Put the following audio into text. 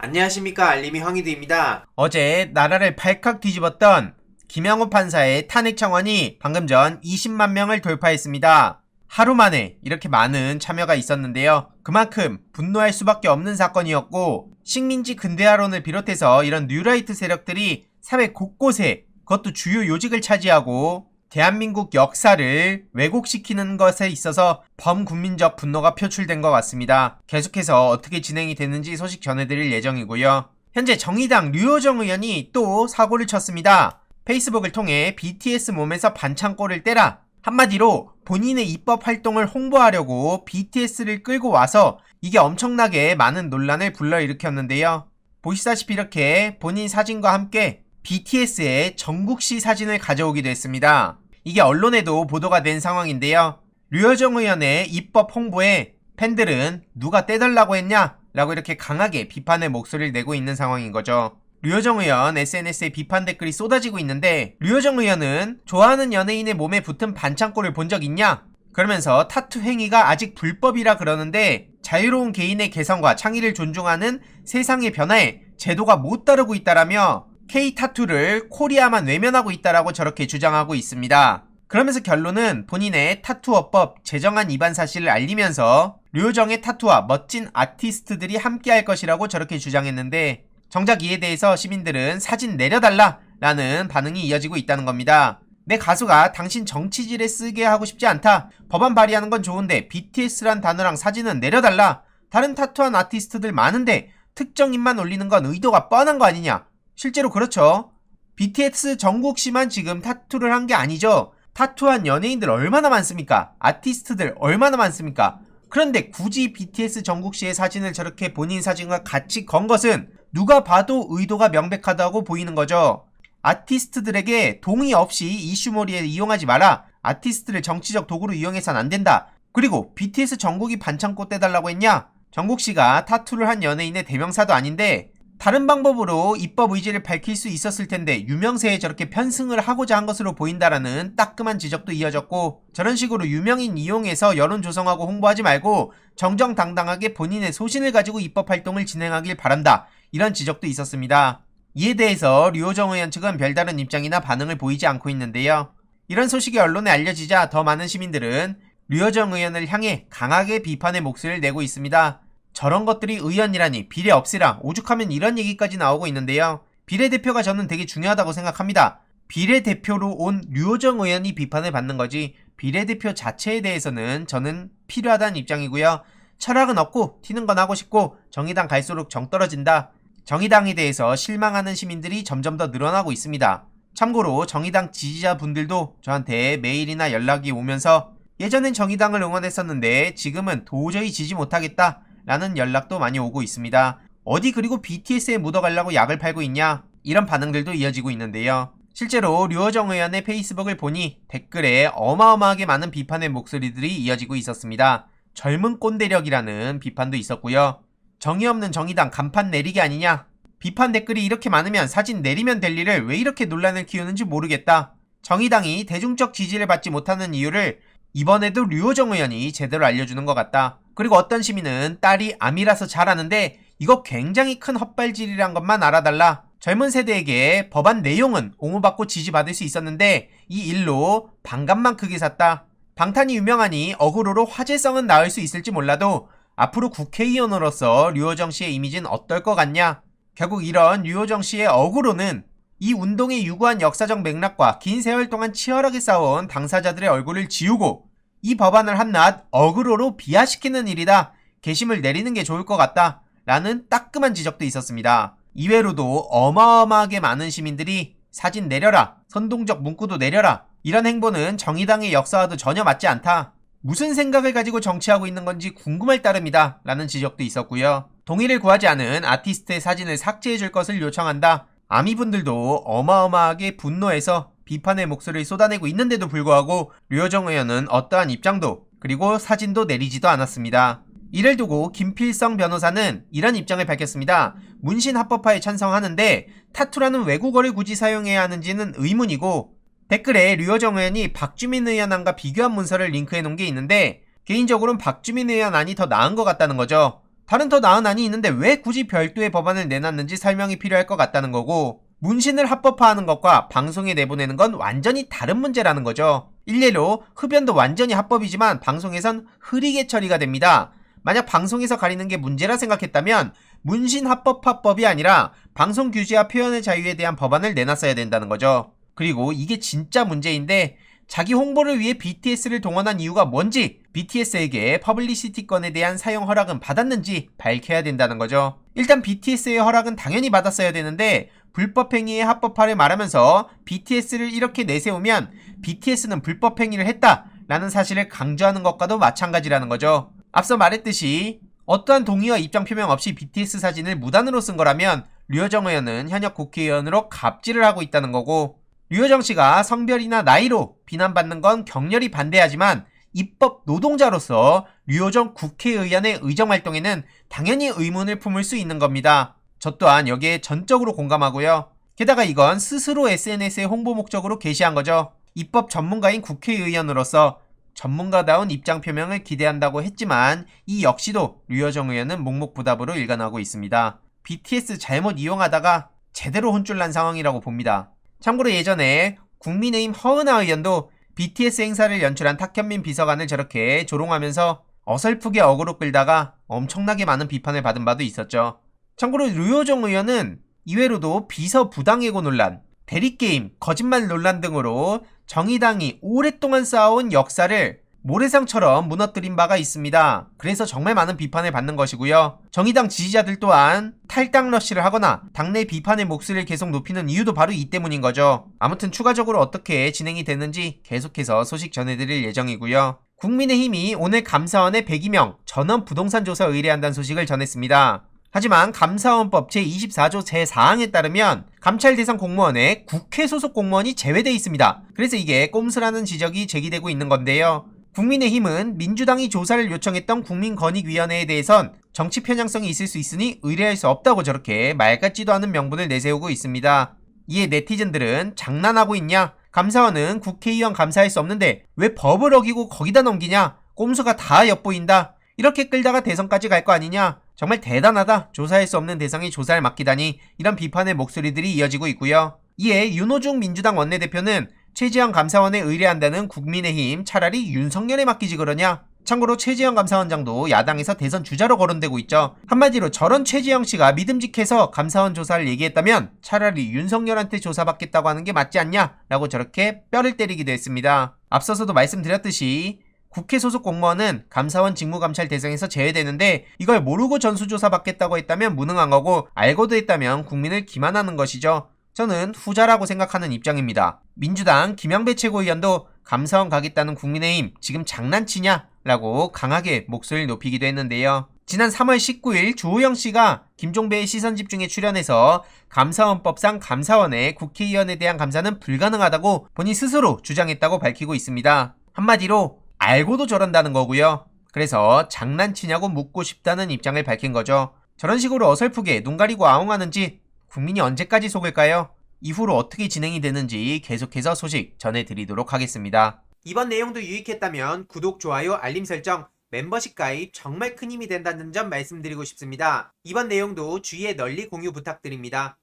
안녕하십니까, 알림이 황희두입니다. 어제 나라를 발칵 뒤집었던 김양호 판사의 탄핵 청원이 방금 전 20만 명을 돌파했습니다. 하루 만에 이렇게 많은 참여가 있었는데요. 그만큼 분노할 수밖에 없는 사건이었고, 식민지 근대화론을 비롯해서 이런 뉴라이트 세력들이 사회 곳곳에, 그것도 주요 요직을 차지하고 대한민국 역사를 왜곡시키는 것에 있어서 범국민적 분노가 표출된 것 같습니다. 계속해서 어떻게 진행이 되는지 소식 전해드릴 예정이고요. 현재 정의당 류호정 의원이 또 사고를 쳤습니다. 페이스북을 통해 BTS 몸에서 반창고를 떼라, 한마디로 본인의 입법 활동을 홍보하려고 BTS를 끌고 와서 이게 엄청나게 많은 논란을 불러일으켰는데요. 보시다시피 이렇게 본인 사진과 함께 BTS의 정국씨 사진을 가져오기도 했습니다. 이게 언론에도 보도가 된 상황인데요. 류호정 의원의 입법 홍보에 팬들은 누가 떼달라고 했냐? 라고 이렇게 강하게 비판의 목소리를 내고 있는 상황인 거죠. 류호정 의원 SNS에 비판 댓글이 쏟아지고 있는데, 류호정 의원은 좋아하는 연예인의 몸에 붙은 반창고를 본 적 있냐? 그러면서 타투 행위가 아직 불법이라 그러는데 자유로운 개인의 개성과 창의를 존중하는 세상의 변화에 제도가 못 따르고 있다라며 K-타투를 코리아만 외면하고 있다라고 저렇게 주장하고 있습니다. 그러면서 결론은 본인의 타투어법 제정안 위반 사실을 알리면서 류호정의 타투와 멋진 아티스트들이 함께할 것이라고 저렇게 주장했는데, 정작 이에 대해서 시민들은 사진 내려달라 라는 반응이 이어지고 있다는 겁니다. 내 가수가 당신 정치질에 쓰게 하고 싶지 않다. 법안 발의하는 건 좋은데 BTS란 단어랑 사진은 내려달라. 다른 타투한 아티스트들 많은데 특정인만 올리는 건 의도가 뻔한 거 아니냐. 실제로 그렇죠. BTS 정국씨만 지금 타투를 한 게 아니죠. 타투한 연예인들 얼마나 많습니까? 아티스트들 얼마나 많습니까? 그런데 굳이 BTS 정국씨의 사진을 저렇게 본인 사진과 같이 건 것은 누가 봐도 의도가 명백하다고 보이는 거죠. 아티스트들에게 동의 없이 이슈몰이에 이용하지 마라. 아티스트를 정치적 도구로 이용해선 안 된다. 그리고 BTS 정국이 반창고 떼달라고 했냐? 정국씨가 타투를 한 연예인의 대명사도 아닌데 다른 방법으로 입법 의지를 밝힐 수 있었을 텐데 유명세에 저렇게 편승을 하고자 한 것으로 보인다라는 따끔한 지적도 이어졌고, 저런 식으로 유명인 이용해서 여론 조성하고 홍보하지 말고 정정당당하게 본인의 소신을 가지고 입법 활동을 진행하길 바란다, 이런 지적도 있었습니다. 이에 대해서 류호정 의원 측은 별다른 입장이나 반응을 보이지 않고 있는데요. 이런 소식이 언론에 알려지자 더 많은 시민들은 류호정 의원을 향해 강하게 비판의 목소리를 내고 있습니다. 저런 것들이 의원이라니, 비례 없애라, 오죽하면 이런 얘기까지 나오고 있는데요. 비례대표가 저는 되게 중요하다고 생각합니다. 비례대표로 온 류호정 의원이 비판을 받는 거지 비례대표 자체에 대해서는 저는 필요하다는 입장이고요. 철학은 없고 튀는 건 하고 싶고 정의당 갈수록 정 떨어진다. 정의당에 대해서 실망하는 시민들이 점점 더 늘어나고 있습니다. 참고로 정의당 지지자분들도 저한테 메일이나 연락이 오면서 예전엔 정의당을 응원했었는데 지금은 도저히 지지 못하겠다 라는 연락도 많이 오고 있습니다. 어디 그리고 BTS에 묻어가려고 약을 팔고 있냐, 이런 반응들도 이어지고 있는데요. 실제로 류호정 의원의 페이스북을 보니 댓글에 어마어마하게 많은 비판의 목소리들이 이어지고 있었습니다. 젊은 꼰대력이라는 비판도 있었고요. 정의 없는 정의당 간판 내리기 아니냐, 비판 댓글이 이렇게 많으면 사진 내리면 될 일을 왜 이렇게 논란을 키우는지 모르겠다. 정의당이 대중적 지지를 받지 못하는 이유를 이번에도 류호정 의원이 제대로 알려주는 것 같다. 그리고 어떤 시민은 딸이 암이라서 잘하는데 이거 굉장히 큰 헛발질이란 것만 알아달라. 젊은 세대에게 법안 내용은 옹호받고 지지받을 수 있었는데 이 일로 반값만 크게 샀다. 방탄이 유명하니 어그로로 화제성은 나을 수 있을지 몰라도 앞으로 국회의원으로서 류호정 씨의 이미지는 어떨 것 같냐. 결국 이런 류호정 씨의 어그로는 이 운동의 유구한 역사적 맥락과 긴 세월 동안 치열하게 싸워온 당사자들의 얼굴을 지우고 이 법안을 한낱 어그로로 비하시키는 일이다. 게시물 내리는 게 좋을 것 같다 라는 따끔한 지적도 있었습니다. 이외로도 어마어마하게 많은 시민들이 사진 내려라, 선동적 문구도 내려라, 이런 행보는 정의당의 역사와도 전혀 맞지 않다, 무슨 생각을 가지고 정치하고 있는 건지 궁금할 따름이다 라는 지적도 있었고요. 동의를 구하지 않은 아티스트의 사진을 삭제해줄 것을 요청한다. 아미분들도 어마어마하게 분노해서 비판의 목소리를 쏟아내고 있는데도 불구하고 류호정 의원은 어떠한 입장도 그리고 사진도 내리지도 않았습니다. 이를 두고 김필성 변호사는 이런 입장을 밝혔습니다. 문신 합법화에 찬성하는데 타투라는 외국어를 굳이 사용해야 하는지는 의문이고, 댓글에 류호정 의원이 박주민 의원안과 비교한 문서를 링크해 놓은 게 있는데 개인적으로는 박주민 의원안이 더 나은 것 같다는 거죠. 다른 더 나은 안이 있는데 왜 굳이 별도의 법안을 내놨는지 설명이 필요할 것 같다는 거고, 문신을 합법화하는 것과 방송에 내보내는 건 완전히 다른 문제라는 거죠. 일례로 흡연도 완전히 합법이지만 방송에선 흐리게 처리가 됩니다. 만약 방송에서 가리는 게 문제라 생각했다면 문신 합법화법이 아니라 방송 규제와 표현의 자유에 대한 법안을 내놨어야 된다는 거죠. 그리고 이게 진짜 문제인데, 자기 홍보를 위해 BTS를 동원한 이유가 뭔지, BTS에게 퍼블리시티권에 대한 사용 허락은 받았는지 밝혀야 된다는 거죠. 일단 BTS의 허락은 당연히 받았어야 되는데, 불법 행위의 합법화를 말하면서 BTS를 이렇게 내세우면 BTS는 불법 행위를 했다라는 사실을 강조하는 것과도 마찬가지라는 거죠. 앞서 말했듯이 어떠한 동의와 입장 표명 없이 BTS 사진을 무단으로 쓴 거라면 류호정 의원은 현역 국회의원으로 갑질을 하고 있다는 거고, 류호정 씨가 성별이나 나이로 비난받는 건 격렬히 반대하지만 입법 노동자로서 류호정 국회의원의 의정활동에는 당연히 의문을 품을 수 있는 겁니다. 저 또한 여기에 전적으로 공감하고요. 게다가 이건 스스로 SNS의 홍보 목적으로 게시한 거죠. 입법 전문가인 국회의원으로서 전문가다운 입장 표명을 기대한다고 했지만 이 역시도 류호정 의원은 묵묵부답으로 일관하고 있습니다. BTS 잘못 이용하다가 제대로 혼쭐 난 상황이라고 봅니다. 참고로 예전에 국민의힘 허은하 의원도 BTS 행사를 연출한 탁현민 비서관을 저렇게 조롱하면서 어설프게 어그로 끌다가 엄청나게 많은 비판을 받은 바도 있었죠. 참고로 류호정 의원은 이외로도 비서 부당해고 논란, 대리게임, 거짓말 논란 등으로 정의당이 오랫동안 쌓아온 역사를 모래성처럼 무너뜨린 바가 있습니다. 그래서 정말 많은 비판을 받는 것이고요. 정의당 지지자들 또한 탈당 러쉬를 하거나 당내 비판의 목소리를 계속 높이는 이유도 바로 이 때문인 거죠. 아무튼 추가적으로 어떻게 진행이 되는지 계속해서 소식 전해드릴 예정이고요. 국민의힘이 오늘 감사원에 102명 전원 부동산 조사 의뢰한다는 소식을 전했습니다. 하지만 감사원법 제24조 제4항에 따르면 감찰 대상 공무원에 국회 소속 공무원이 제외돼 있습니다. 그래서 이게 꼼수라는 지적이 제기되고 있는 건데요. 국민의힘은 민주당이 조사를 요청했던 국민권익위원회에 대해선 정치 편향성이 있을 수 있으니 의뢰할 수 없다고 저렇게 말 같지도 않은 명분을 내세우고 있습니다. 이에 네티즌들은 장난하고 있냐? 감사원은 국회의원 감사할 수 없는데 왜 법을 어기고 거기다 넘기냐? 꼼수가 다 엿보인다. 이렇게 끌다가 대선까지 갈 거 아니냐? 정말 대단하다. 조사할 수 없는 대상에 조사를 맡기다니. 이런 비판의 목소리들이 이어지고 있고요. 이에 윤호중 민주당 원내대표는 최재형 감사원에 의뢰한다는 국민의힘 차라리 윤석열에 맡기지 그러냐? 참고로 최재형 감사원장도 야당에서 대선 주자로 거론되고 있죠. 한마디로 저런 최재형 씨가 믿음직해서 감사원 조사를 얘기했다면 차라리 윤석열한테 조사받겠다고 하는 게 맞지 않냐? 라고 저렇게 뼈를 때리기도 했습니다. 앞서서도 말씀드렸듯이 국회 소속 공무원은 감사원 직무감찰 대상에서 제외되는데 이걸 모르고 전수조사 받겠다고 했다면 무능한 거고 알고도 했다면 국민을 기만하는 것이죠. 저는 후자라고 생각하는 입장입니다. 민주당 김영배 최고위원도 감사원 가겠다는 국민의힘 지금 장난치냐? 라고 강하게 목소리를 높이기도 했는데요. 지난 3월 19일 조호영 씨가 김종배의 시선집중에 출연해서 감사원법상 감사원의 국회의원에 대한 감사는 불가능하다고 본인 스스로 주장했다고 밝히고 있습니다. 한마디로 알고도 저런다는 거고요. 그래서 장난치냐고 묻고 싶다는 입장을 밝힌 거죠. 저런 식으로 어설프게 눈 가리고 아웅하는 짓 국민이 언제까지 속을까요? 이후로 어떻게 진행이 되는지 계속해서 소식 전해드리도록 하겠습니다. 이번 내용도 유익했다면 구독, 좋아요, 알림 설정, 멤버십 가입 정말 큰 힘이 된다는 점 말씀드리고 싶습니다. 이번 내용도 주위에 널리 공유 부탁드립니다.